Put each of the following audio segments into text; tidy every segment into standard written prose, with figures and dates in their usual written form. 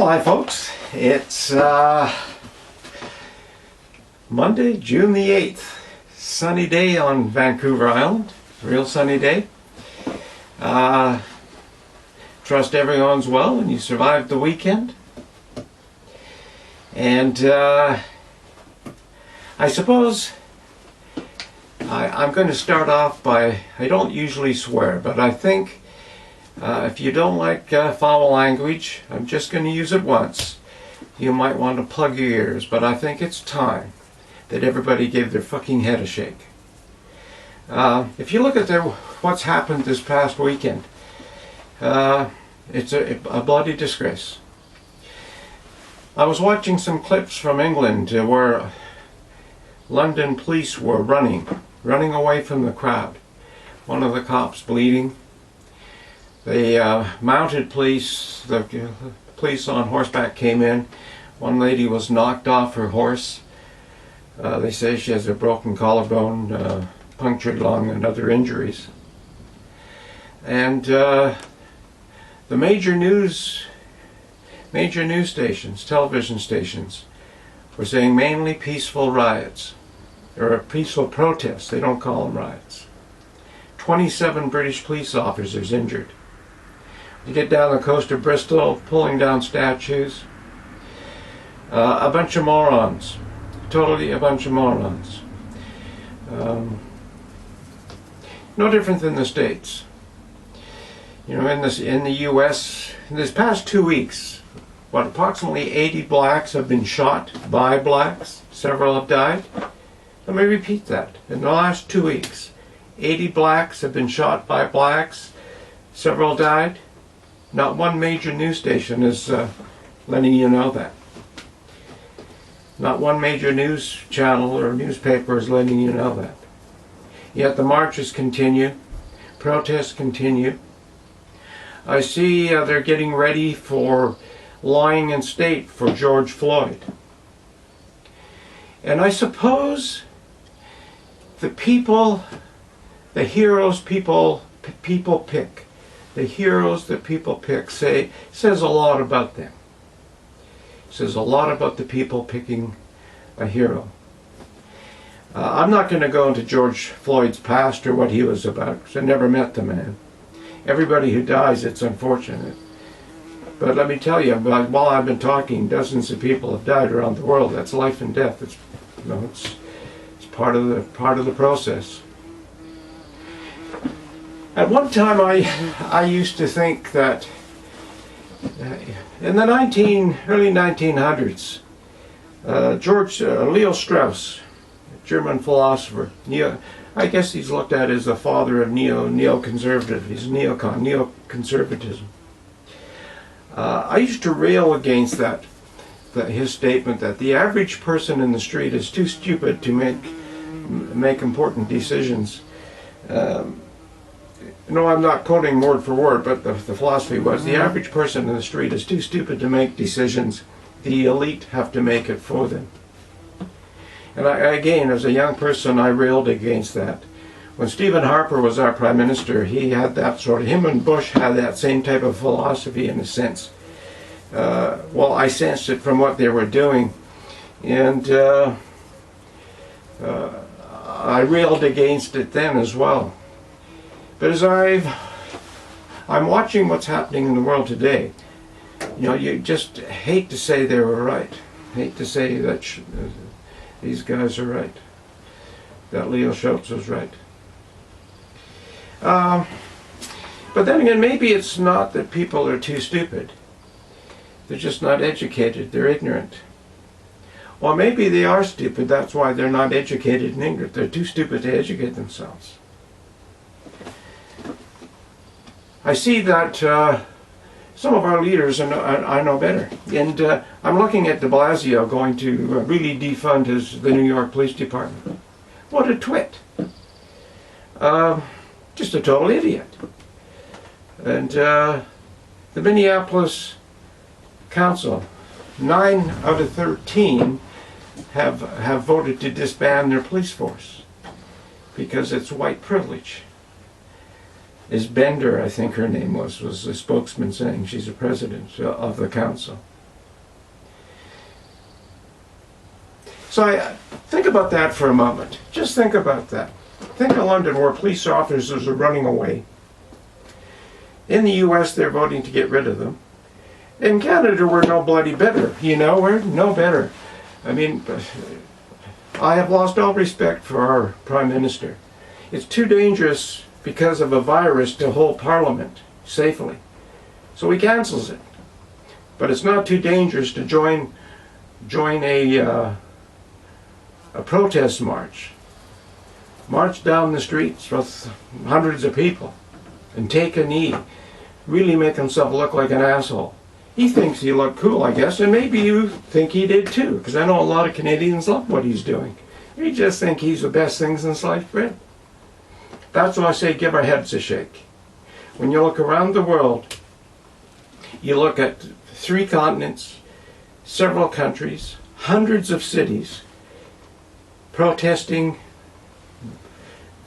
Well, hi folks. It's Monday, June the 8th. Sunny day on Vancouver Island. Real sunny day. Trust everyone's well and you survived the weekend. And I suppose I'm going to start off by, I don't usually swear, but I think if you don't like foul language, I'm just going to use it once. You might want to plug your ears, but I think it's time that everybody gave their fucking head a shake. If you look at what's happened this past weekend, it's a bloody disgrace. I was watching some clips from England where London police were running away from the crowd. One of the cops bleeding. The mounted police, the police on horseback came in. One lady was knocked off her horse. They say she has a broken collarbone, punctured lung, and other injuries. And the major news stations, television stations, were saying mainly peaceful riots, or peaceful protests. They don't call them riots. 27 British police officers injured. You get down the coast of Bristol, pulling down statues. A bunch of morons. Totally a bunch of morons. No different than the States. You know, in the U.S., in this past 2 weeks, approximately 80 blacks have been shot by blacks. Several have died. Let me repeat that. In the last 2 weeks, 80 blacks have been shot by blacks. Several died. Not one major news station is letting you know that. Not one major news channel or newspaper is letting you know that. Yet the marches continue. Protests continue. I see they're getting ready for lying in state for George Floyd. And I suppose the people, the heroes people pick, the heroes that people pick says a lot about them. Says a lot about the people picking a hero. I'm not going to go into George Floyd's past or what he was about, because I never met the man. Everybody who dies, it's unfortunate. But let me tell you, while I've been talking, dozens of people have died around the world. That's life and death. It's part of the process. At one time, I used to think that in the early 1900s, Leo Strauss, a German philosopher, I guess he's looked at as the father of neoconservative. He's neoconservatism. I used to rail against his statement that the average person in the street is too stupid to make important decisions. No, I'm not quoting word for word, but the philosophy was the average person in the street is too stupid to make decisions. The elite have to make it for them. And again, as a young person, I railed against that. When Stephen Harper was our Prime Minister, he had that him and Bush had that same type of philosophy in a sense. Well, I sensed it from what they were doing. And I railed against it then as well. But as I'm watching what's happening in the world today, you know, you just hate to say they were right. Hate to say that these guys are right. That Leo Schultz was right. But then again, maybe it's not that people are too stupid. They're just not educated. They're ignorant. Or maybe they are stupid. That's why they're not educated and ignorant. They're too stupid to educate themselves. I see that some of our leaders I know better. And I'm looking at de Blasio going to really defund the New York Police Department. What a twit. Just a total idiot. And the Minneapolis Council, 9 out of 13 have voted to disband their police force because it's white privilege. Is Bender, I think her name was the spokesman saying she's the president of the council. So think about that for a moment. Just think about that. Think of London, where police officers are running away. In the US, they're voting to get rid of them. In Canada, we're no bloody better. You know, we're no better. I mean, I have lost all respect for our Prime Minister. It's too dangerous because of a virus to hold Parliament safely. So he cancels it. But it's not too dangerous to join a protest march. March down the streets with hundreds of people and take a knee. Really make himself look like an asshole. He thinks he looked cool, I guess, and maybe you think he did too, because I know a lot of Canadians love what he's doing. They just think he's the best thing since sliced bread. That's why I say give our heads a shake. When you look around the world, you look at 3 continents, several countries, hundreds of cities, protesting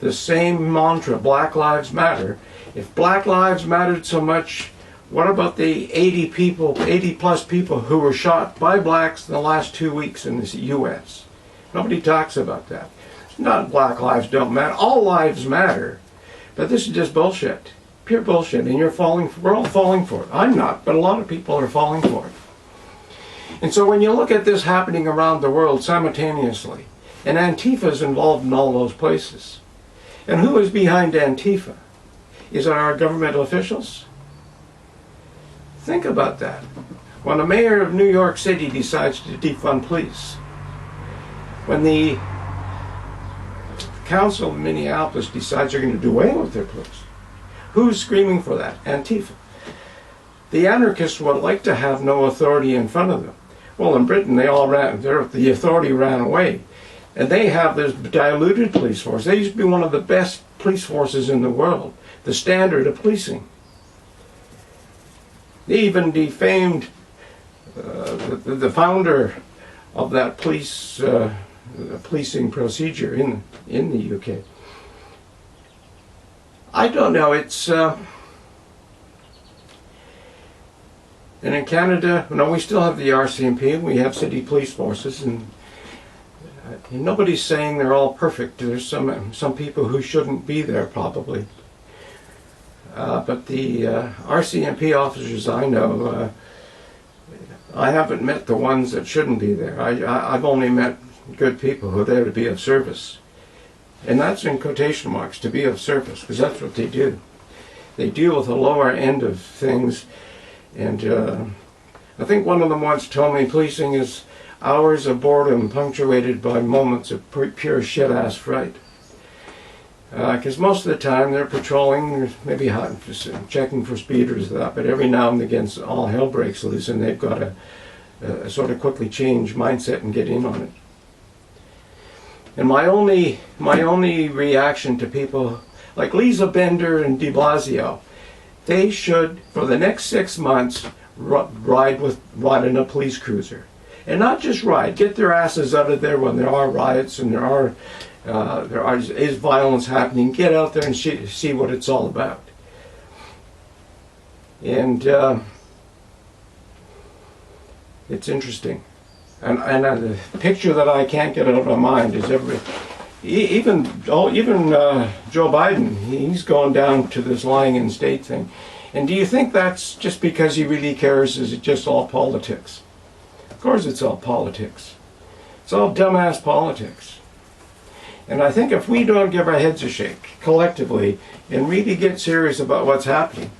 the same mantra, Black Lives Matter. If Black Lives mattered so much, what about the 80 plus people who were shot by blacks in the last 2 weeks in the US? Nobody talks about that. It's not Black lives don't matter. All lives matter. But this is just bullshit. Pure bullshit. And we're all falling for it. I'm not, but a lot of people are falling for it. And so when you look at this happening around the world simultaneously, and Antifa is involved in all those places. And who is behind Antifa? Is it our governmental officials? Think about that. When the mayor of New York City decides to defund police, when the council of Minneapolis decides they're going to do away with their police, who's screaming for that? Antifa. The anarchists would like to have no authority in front of them. Well, in Britain, the authority ran away. And they have this diluted police force. They used to be one of the best police forces in the world, the standard of policing. They even defamed the founder of that policing procedure in the UK. I don't know. It's and in Canada, no, we still have the RCMP. We have city police forces, and nobody's saying they're all perfect. There's some people who shouldn't be there probably. But the RCMP officers I know, I haven't met the ones that shouldn't be there. I've only met good people who are there to be of service. And that's in quotation marks, to be of service, because that's what they do. They deal with the lower end of things. And I think one of them once told me policing is hours of boredom punctuated by moments of pure shit-ass fright. Because most of the time they're patrolling, maybe just checking for speeders, but every now and again all hell breaks loose and they've got to sort of quickly change mindset and get in on it. And my only reaction to people like Lisa Bender and de Blasio, they should, for the next 6 months, ride in a police cruiser. And not just ride, get their asses out of there when there are riots and there is violence happening. Get out there and see what it's all about. And it's interesting. And the picture that I can't get out of my mind is even Joe Biden, he's gone down to this lying in state thing. And do you think that's just because he really cares? Is it just all politics? Of course it's all politics. It's all dumbass politics. And I think if we don't give our heads a shake collectively and really get serious about what's happening,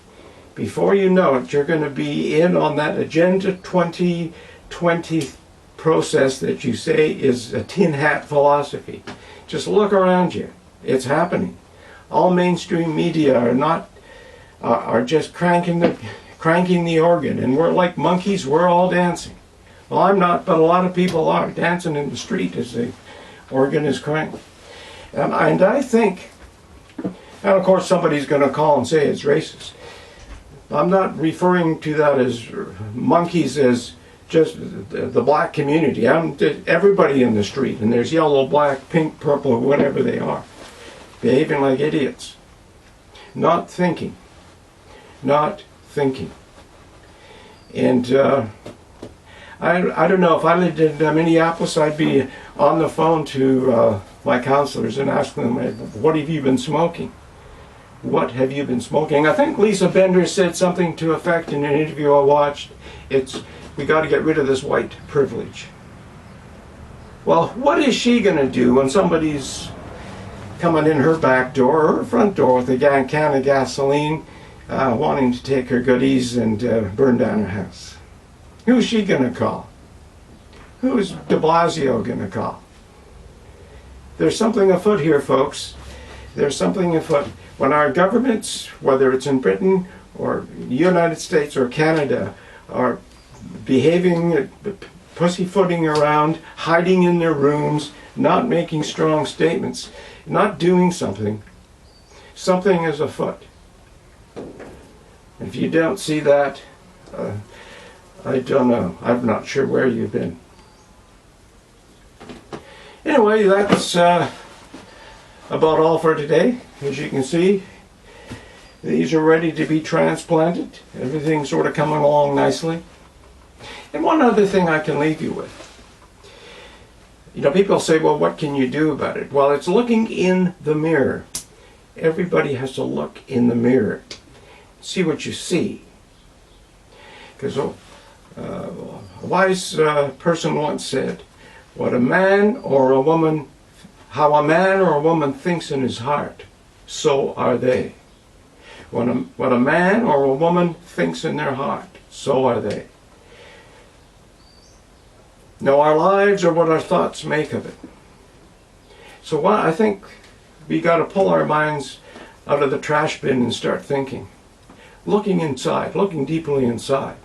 before you know it, you're going to be in on that Agenda 2020 process that you say is a tin hat philosophy. Just look around you. It's happening. All mainstream media are just cranking the organ, and we're like monkeys, we're all dancing. Well, I'm not, but a lot of people are dancing in the street as the organ is cranked. And I think, and of course somebody's going to call and say it's racist. I'm not referring to that as monkeys as just the black community. I'm everybody in the street, and there's yellow, black, pink, purple, whatever they are, behaving like idiots. Not thinking. Not thinking. And I don't know, if I lived in Minneapolis, I'd be on the phone to my counselors and asking them, what have you been smoking? What have you been smoking? I think Lisa Bender said something to effect in an interview I watched. We got to get rid of this white privilege. Well, what is she going to do when somebody's coming in her back door or her front door with a can of gasoline, wanting to take her goodies and burn down her house? Who's she going to call? Who's de Blasio going to call? There's something afoot here, folks. There's something afoot. When our governments, whether it's in Britain or the United States or Canada, are behaving, pussyfooting around, hiding in their rooms, not making strong statements, not doing something, something is afoot. If you don't see that, I don't know. I'm not sure where you've been. Anyway, that's about all for today. As you can see, these are ready to be transplanted. Everything's sort of coming along nicely. And one other thing I can leave you with. You know, people say, well, what can you do about it? Well, it's looking in the mirror. Everybody has to look in the mirror. See what you see. Because a wise person once said, how a man or a woman thinks in his heart, so are they. What a man or a woman thinks in their heart, so are they. Now, our lives are what our thoughts make of it. So I think we got to pull our minds out of the trash bin and start thinking. Looking inside, looking deeply inside.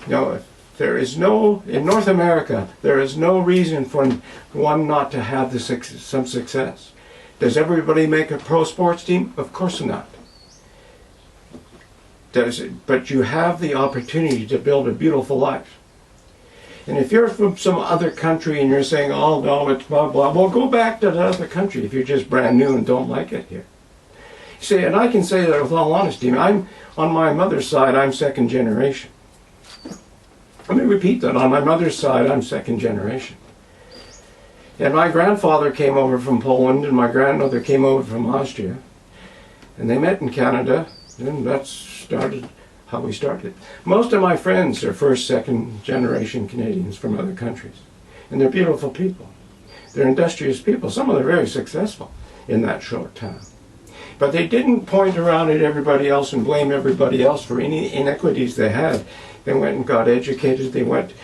Now, in North America, there is no reason for one not to have some success. Does everybody make a pro sports team? Of course not. But you have the opportunity to build a beautiful life. And if you're from some other country and you're saying, oh no, it's blah blah, well, go back to that other country if you're just brand new and don't like it here. See, and I can say that with all honesty. On my mother's side, I'm second generation. Let me repeat that. On my mother's side, I'm second generation. And my grandfather came over from Poland and my grandmother came over from Austria. And they met in Canada, and that started how we started. Most of my friends are first, second generation Canadians from other countries. And they're beautiful people. They're industrious people. Some of them are very successful in that short time. But they didn't point around at everybody else and blame everybody else for any inequities they had. They went and got educated. They went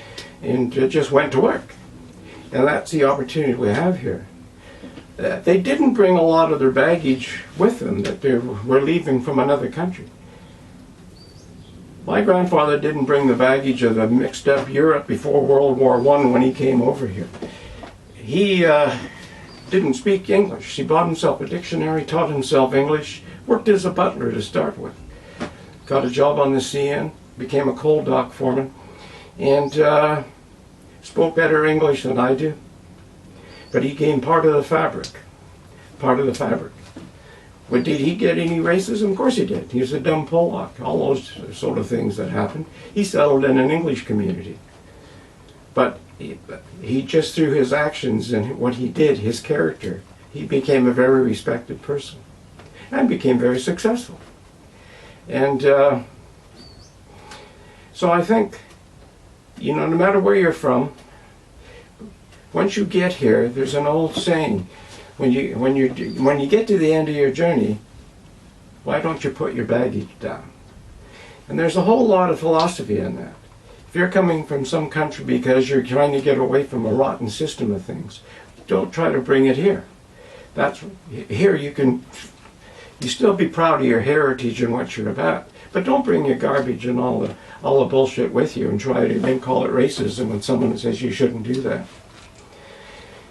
and just went to work. And that's the opportunity we have here. They didn't bring a lot of their baggage with them that they were leaving from another country. My grandfather didn't bring the baggage of the mixed up Europe before World War I when he came over here. He didn't speak English. He bought himself a dictionary, taught himself English, worked as a butler to start with. Got a job on the CN, became a coal dock foreman, and spoke better English than I do. But he became part of the fabric. Part of the fabric. But did he get any racism? Of course he did. He was a dumb Polak. All those sort of things that happened. He settled in an English community. But he just through his actions and what he did, his character, he became a very respected person. And became very successful. And so I think, you know, no matter where you're from, once you get here, there's an old saying, when you get to the end of your journey, why don't you put your baggage down? And there's a whole lot of philosophy in that. If you're coming from some country because you're trying to get away from a rotten system of things, don't try to bring it here. Here you still be proud of your heritage and what you're about, but don't bring your garbage and all the bullshit with you and try to then call it racism when someone says you shouldn't do that.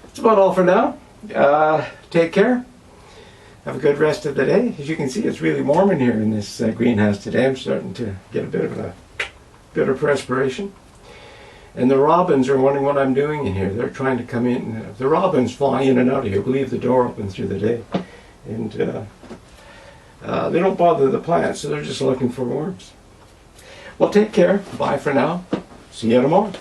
That's about all for now. Take care. Have a good rest of the day. As you can see, it's really warm in here in this greenhouse today. I'm starting to get a bit of perspiration. And the robins are wondering what I'm doing in here. They're trying to come in. The robins fly in and out of here. We leave the door open through the day. And they don't bother the plants, so they're just looking for worms. Well, take care. Bye for now. See you tomorrow.